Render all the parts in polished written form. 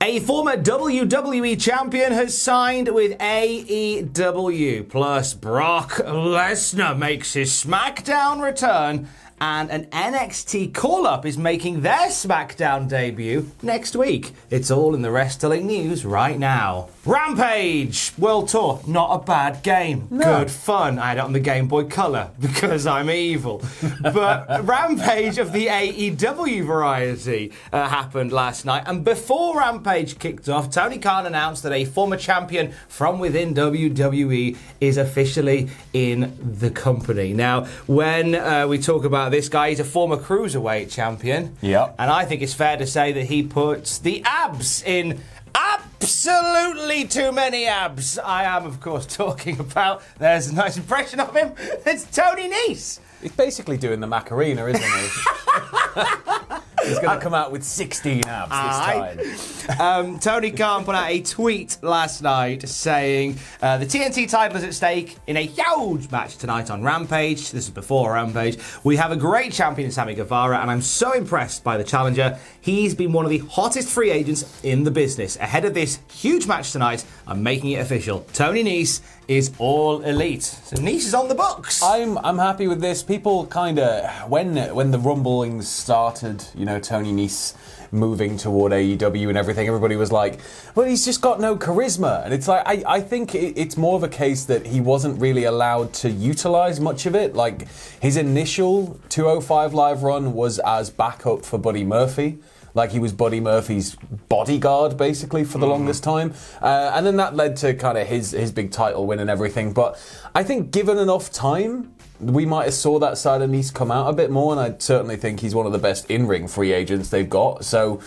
A former WWE champion has signed with AEW. Plus, Brock Lesnar makes his SmackDown return. And an NXT call-up is making their SmackDown debut next week. It's all in the wrestling news right now. Rampage World Tour, not a bad game. No. Good fun. I had it on the Game Boy Color because I'm evil. But Rampage of the AEW variety happened last night. And before Rampage kicked off, Tony Khan announced that a former champion from within WWE is officially in the company. Now, when we talk about this guy, he's a former cruiserweight champion. Yep. And I think it's fair to say that he puts the abs in absolutely too many abs. I am, of course, talking about, there's a nice impression of him, it's Tony Nese. He's basically doing the Macarena, isn't he? He's going to come out with 16 abs this time. Tony Khan put out a tweet last night saying the TNT title is at stake in a huge match tonight on Rampage. This is before Rampage. We have a great champion in Sammy Guevara, and I'm so impressed by the challenger. He's been one of the hottest free agents in the business. Ahead of this huge match tonight, I'm making it official. Tony Nese is all elite. So Nese is on the books. I'm happy with this. People kind of, when the rumblings started, you know, Tony Nese moving toward AEW and everything, everybody was like, well, he's just got no charisma. And it's like, I think it's more of a case that he wasn't really allowed to utilize much of it. Like, his initial 205 Live run was as backup for Buddy Murphy. Like, he was Buddy Murphy's bodyguard, basically, for the longest time. And then that led to kind of his big title win and everything. But I think given enough time, we might have saw that side of Nese come out a bit more. And I certainly think he's one of the best in-ring free agents they've got. So,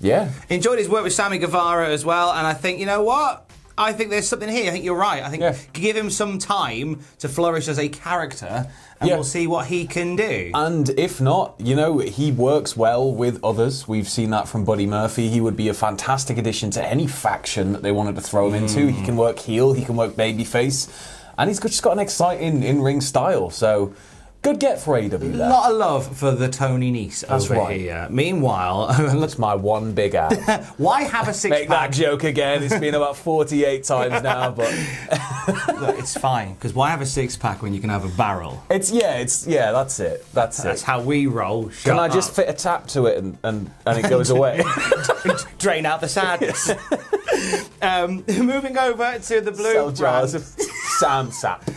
yeah. Enjoyed his work with Sammy Guevara as well. And I think, you know what? I think there's something here. I think you're right. I think give him some time to flourish as a character, and we'll see what he can do. And if not, you know, he works well with others. We've seen that from Buddy Murphy. He would be a fantastic addition to any faction that they wanted to throw him into. He can work heel, he can work babyface, and he's just got an exciting in-ring style. So, good get for AEW there. A lot of love for the Tony Nese over here. Meanwhile, that's my one big ab. Why have a six-pack? Make that joke again. It's been about 48 times now, but look, it's fine, because why have a six-pack when you can have a barrel? That's it. That's how we roll. Can I just fit a tap to it and it goes away? Drain out the sadness. Moving over to the blue Sell jars brand. of Sam Sap.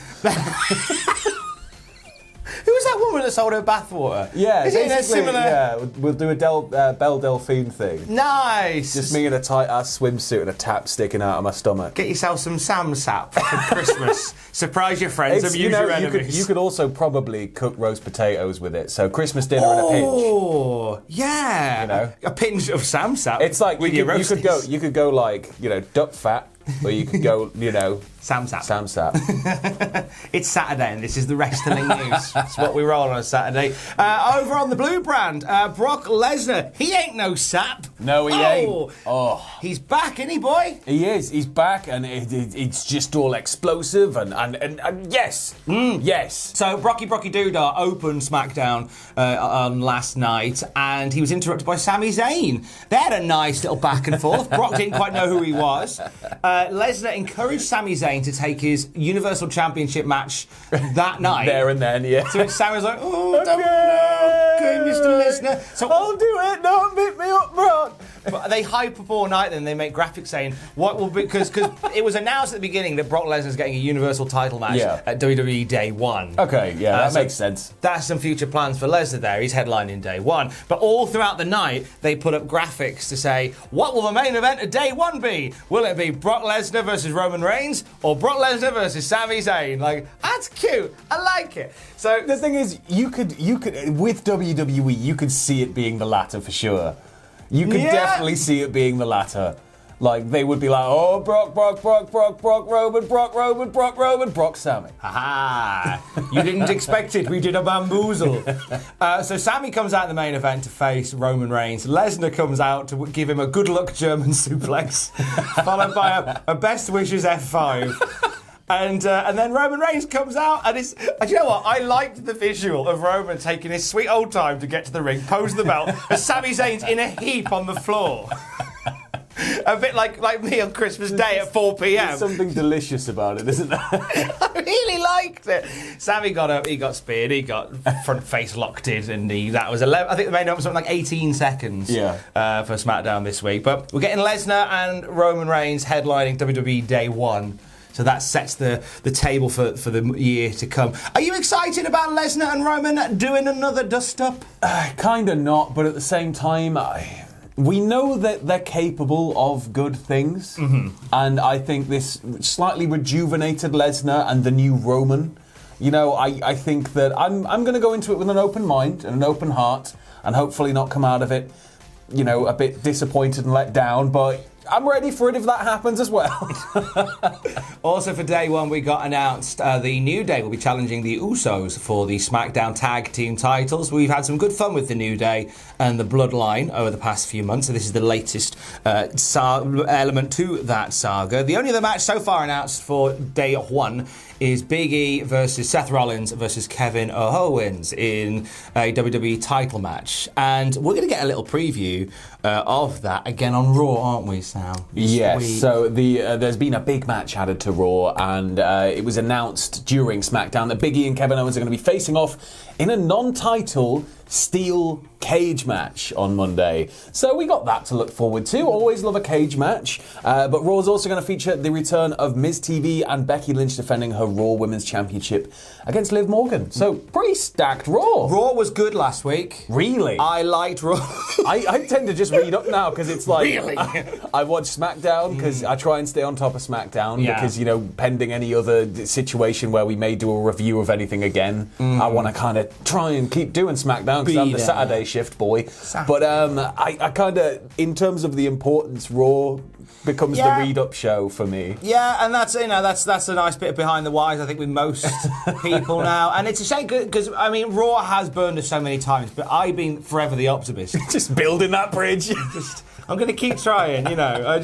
Who was that woman that sold her bathwater? Yeah, is it in a similar? Yeah, we'll do a Belle Delphine thing. Nice. Just me in a tight ass swimsuit and a tap sticking out of my stomach. Get yourself some Sam Sap for Christmas. Surprise your friends, amuse your enemies. You could also probably cook roast potatoes with it. So Christmas dinner in a pinch. Oh, yeah. You know, a pinch of Sam Sap. It's like you could go like, you know, duck fat. Or you could go, you know... Sam Sap. It's Saturday and this is the wrestling news. It's what we roll on a Saturday. Over on the blue brand, Brock Lesnar. He ain't no sap. No, he ain't. Oh. He's back, isn't he, boy? He is. He's back and it's just all explosive and yes. Yes. So Brocky Doodah opened SmackDown on last night and he was interrupted by Sami Zayn. They had a nice little back and forth. Brock didn't quite know who he was. Lesnar encouraged Sami Zayn to take his Universal Championship match that night. There and then, yeah. So Sami was like, oh, don't know, okay, Mr. Lesnar. So I'll do it, don't beat me up, Brock. But they hype up all night, then they make graphics saying what will be, because it was announced at the beginning that Brock Lesnar's getting a Universal title match at WWE Day 1. Okay, yeah, that makes sense. That's some future plans for Lesnar there. He's headlining Day 1. But all throughout the night, they put up graphics to say, what will the main event of Day 1 be? Will it be Brock Lesnar versus Roman Reigns or Brock Lesnar versus Sami Zayn? Like, that's cute. I like it. So the thing is, you could with WWE, you could see it being the latter for sure. You could definitely see it being the latter. Like, they would be like, oh, Brock, Roman, Brock, Sami. Ha! You didn't expect it. We did a bamboozle. So Sami comes out in the main event to face Roman Reigns. Lesnar comes out to give him a good luck German suplex, followed by a best wishes F5. And then Roman Reigns comes out, and it's... Do you know what? I liked the visual of Roman taking his sweet old time to get to the ring, pose the belt, and Sami Zayn's in a heap on the floor. A bit like me on Christmas Day at 4 p.m. There's something delicious about it, isn't there? I really liked it. Sammy got up, he got speared, he got front face locked in, and that was 11. I think the main number was something like 18 seconds for SmackDown this week. But we're getting Lesnar and Roman Reigns headlining WWE Day 1. So that sets the table for the year to come. Are you excited about Lesnar and Roman doing another dust-up? Kind of not, but at the same time, we know that they're capable of good things. And I think this slightly rejuvenated Lesnar and the new Roman, I think that I'm going to go into it with an open mind and an open heart and hopefully not come out of it, a bit disappointed and let down, but I'm ready for it if that happens as well. Also for Day 1, we got announced the New Day will be challenging the Usos for the SmackDown Tag Team titles. We've had some good fun with the New Day and the Bloodline over the past few months, so this is the latest element to that saga. The only other match so far announced for Day 1 is Big E versus Seth Rollins versus Kevin Owens in a WWE title match. And we're going to get a little preview of that again on Raw, aren't we, Sam? Yes, so there's been a big match added to Raw, and it was announced during SmackDown that Big E and Kevin Owens are going to be facing off in a non-title steel cage match on Monday. So we got that to look forward to. Always love a cage match. But Raw's also going to feature the return of Miz TV and Becky Lynch defending her Raw Women's Championship against Liv Morgan. So pretty stacked Raw. Raw was good last week. Really? I liked Raw. I tend to just read up now because it's like... Really? I watch SmackDown because I try and stay on top of SmackDown because, pending any other situation where we may do a review of anything again, I want to kind of try and keep doing SmackDown because I'm the Saturday shift boy. But I kind of, in terms of the importance, Raw becomes the read-up show for me. Yeah, and that's a nice bit of behind the wires, I think, with most people now. And it's a shame because Raw has burned us so many times, but I've been forever the optimist. Just building that bridge. I'm going to keep trying. I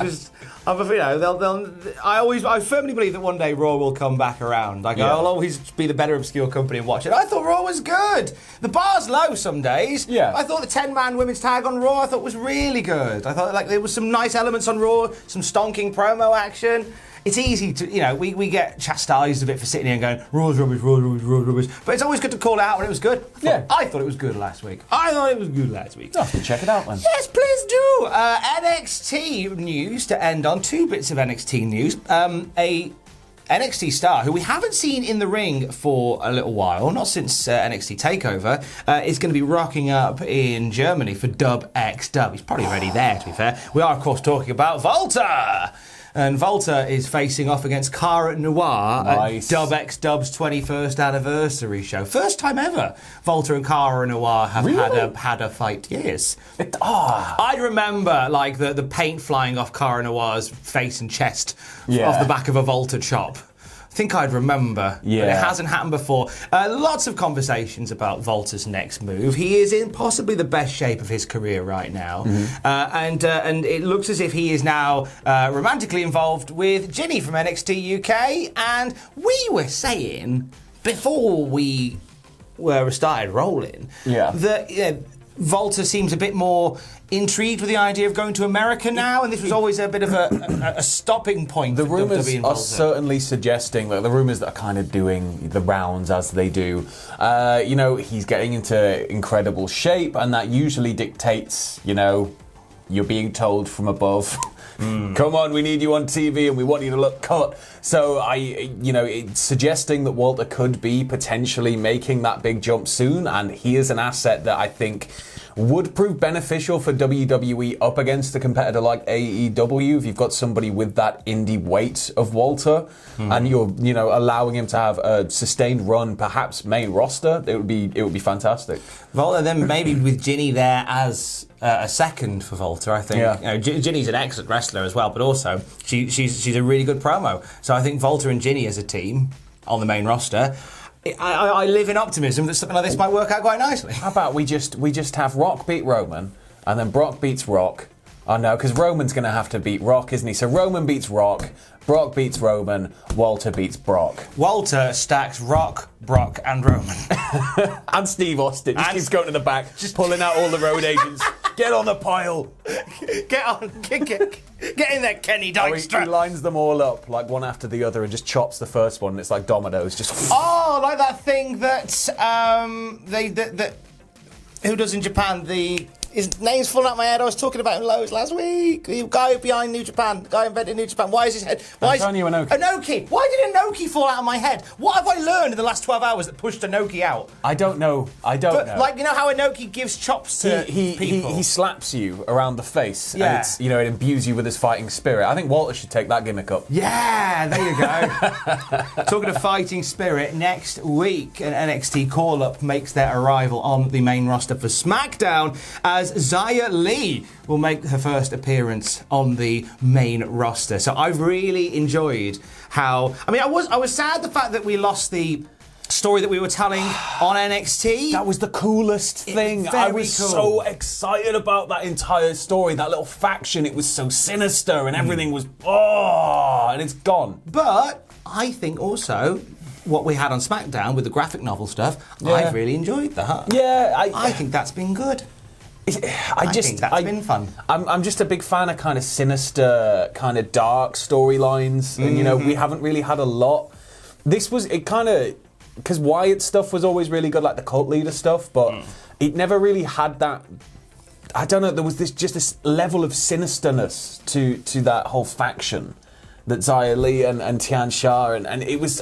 firmly believe that one day Raw will come back around. I'll always be the better obscure company and watch it. I thought Raw was good. The bar's low some days. Yeah. I thought the 10-man women's tag on Raw was really good. I thought there was some nice elements on Raw, some stonking promo action. It's easy to, we get chastised a bit for sitting here and going, Raw's rubbish, Raw's rubbish, Raw's rubbish. But it's always good to call it out when it was good. I thought it was good last week. I'll have to check it out then. Yes, please do. NXT news to end on. 2 bits of NXT news. A NXT star, who we haven't seen in the ring for a little while, not since NXT TakeOver, is going to be rocking up in Germany for Dub X Dub. He's probably already there, to be fair. We are, of course, talking about Volta. And Volta is facing off against Cara Noir at Dub X Dub's 21st anniversary show. First time ever Volta and Cara Noir have had a fight. Yes. I remember the paint flying off Cara Noir's face and chest off the back of a Volta chop. I think I'd remember, but it hasn't happened before. Lots of conversations about Volta's next move. He is in possibly the best shape of his career right now, and it looks as if he is now romantically involved with Ginny from NXT UK. And we were saying before we started rolling that Volta seems a bit more intrigued with the idea of going to America now, and this was always a bit of a stopping point. The rumours are certainly suggesting that the rumours that are kind of doing the rounds as they do, he's getting into incredible shape, and that usually dictates, you're being told from above, come on, we need you on TV and we want you to look cut. So it's suggesting that Walter could be potentially making that big jump soon, and he is an asset that I think would prove beneficial for WWE up against a competitor like AEW. If you've got somebody with that indie weight of Walter, and you're allowing him to have a sustained run, perhaps main roster, it would be fantastic. Walter then maybe with Ginny there as a second for Volta, I think. Ginny's an excellent wrestler as well, but also she's a really good promo. So I think Volta and Ginny as a team on the main roster, I live in optimism that something like this might work out quite nicely. How about we just have Rock beat Roman, and then Brock beats Rock. Oh no, because Roman's going to have to beat Rock, isn't he? So Roman beats Rock, Brock beats Roman, Walter beats Brock. Walter stacks Rock, Brock, and Roman. And Steve Austin just keeps going to the back, just pulling out all the road agents. Get on the pile. Get on, kick it. Get in there, Kenny He Dykstra. lines them all up like one after the other and just chops the first one. And it's like dominoes, just. Oh, like that thing that who does in Japan? His name's falling out my head. I was talking about him loads last week. The guy behind New Japan, the guy invented New Japan. Why is his head? Antonio Inoki. Inoki. Why did Inoki fall out of my head? What have I learned in the last 12 hours that pushed Inoki out? I don't know. But, like, you know how Inoki gives chops to people? He slaps you around the face. Yeah. And it's, it imbues you with his fighting spirit. I think Walter should take that gimmick up. Yeah, there you go. Talking of fighting spirit, next week an NXT call-up makes their arrival on the main roster for SmackDown as Xia Li will make her first appearance on the main roster. So I've really enjoyed how... I mean, I was sad the fact that we lost the story that we were telling on NXT. That was the coolest thing. I was so excited about that entire story, that little faction. It was so sinister and everything was... and it's gone. But I think also... what we had on SmackDown with the graphic novel stuff, I've really enjoyed that. Yeah, I think that's been good. I think that's been fun. I'm just a big fan of kind of sinister, kind of dark storylines, and we haven't really had a lot. This was because Wyatt stuff was always really good, like the cult leader stuff, but it never really had that. I don't know. There was this level of sinisterness to that whole faction that Xia Li and Tian Sha and it was.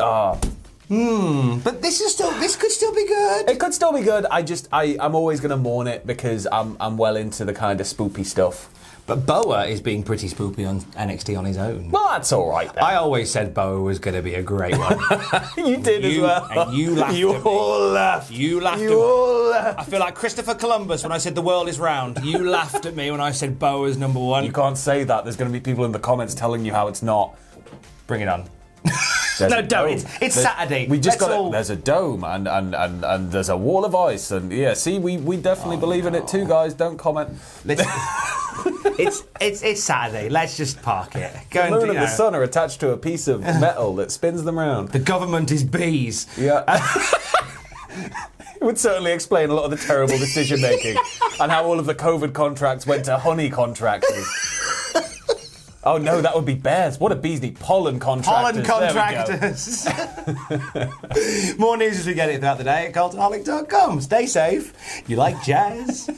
But this could still be good. It could still be good. I'm always going to mourn it because I'm well into the kind of spoopy stuff. But Boa is being pretty spoopy on NXT on his own. Well, that's all right then. I always said Boa was going to be a great one. You did as well. And you laughed You at me. all laughed. You laughed You at me. all laughed. I feel like Christopher Columbus when I said the world is round. You laughed at me when I said Boa's number one. You can't say that. There's going to be people in the comments telling you how it's not. Bring it on. No, don't. It's Saturday. We just got. There's a dome and there's a wall of ice and see we definitely believe in it too, guys. Don't comment. It's Saturday. Let's just park it. The moon and the sun are attached to a piece of metal that spins them round. The government is bees. Yeah. It would certainly explain a lot of the terrible decision making and how all of the COVID contracts went to honey contractors. Oh no, that would be bears. What do bees need? Pollen contractors. Pollen contractors. More news as we get it throughout the day at cultaholic.com. Stay safe. You like jazz?